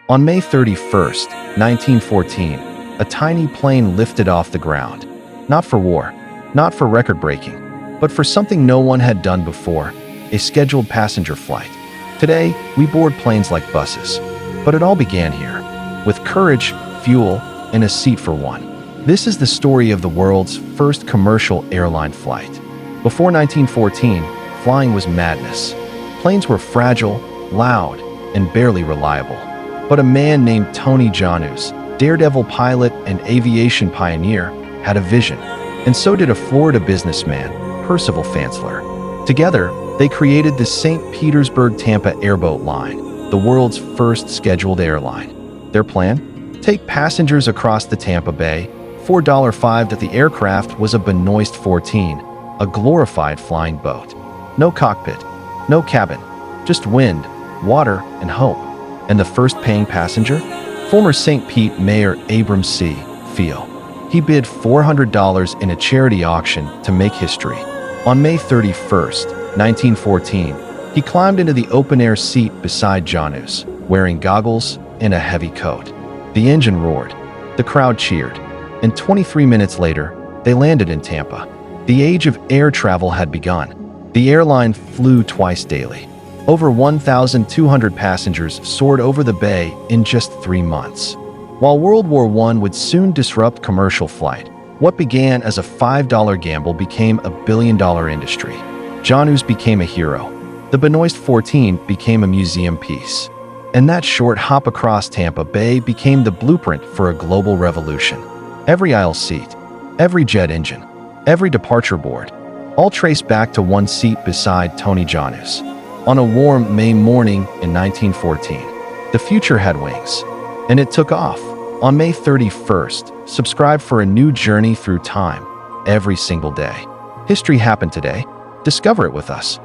On May 31st, 1914, a tiny plane lifted off the ground. Not for war, not for record-breaking, but for something no one had done before, a scheduled passenger flight. Today, we board planes like buses. But it all began here, with courage, fuel, and a seat for one. This is the story of the world's first commercial airline flight. Before 1914, flying was madness. Planes were fragile, loud, and barely reliable. But a man named Tony Janus, daredevil pilot and aviation pioneer, had a vision. And so did a Florida businessman, Percival Fansler. Together, they created the St. Petersburg-Tampa Airboat Line, the world's first scheduled airline. Their plan? Take passengers across the Tampa Bay. $4.05 that the aircraft was a Benoist 14, a glorified flying boat. No cockpit, no cabin, just wind, water, and hope. And the first paying passenger? Former St. Pete Mayor Abram C. Feel. He bid $400 in a charity auction to make history. On May 31st, 1914, he climbed into the open-air seat beside Janus, wearing goggles and a heavy coat. The engine roared. The crowd cheered. And 23 minutes later, they landed in Tampa. The age of air travel had begun. The airline flew twice daily. Over 1,200 passengers soared over the bay in just 3 months. While World War I would soon disrupt commercial flight, what began as a $5 gamble became a billion-dollar industry. Janus became a hero. The Benoist 14 became a museum piece. And that short hop across Tampa Bay became the blueprint for a global revolution. Every aisle seat, every jet engine, every departure board, all traced back to one seat beside Tony Janus. On a warm May morning in 1914, the future had wings, and it took off. On May 31st, subscribe for a new journey through time, every single day. History happened today. Discover it with us.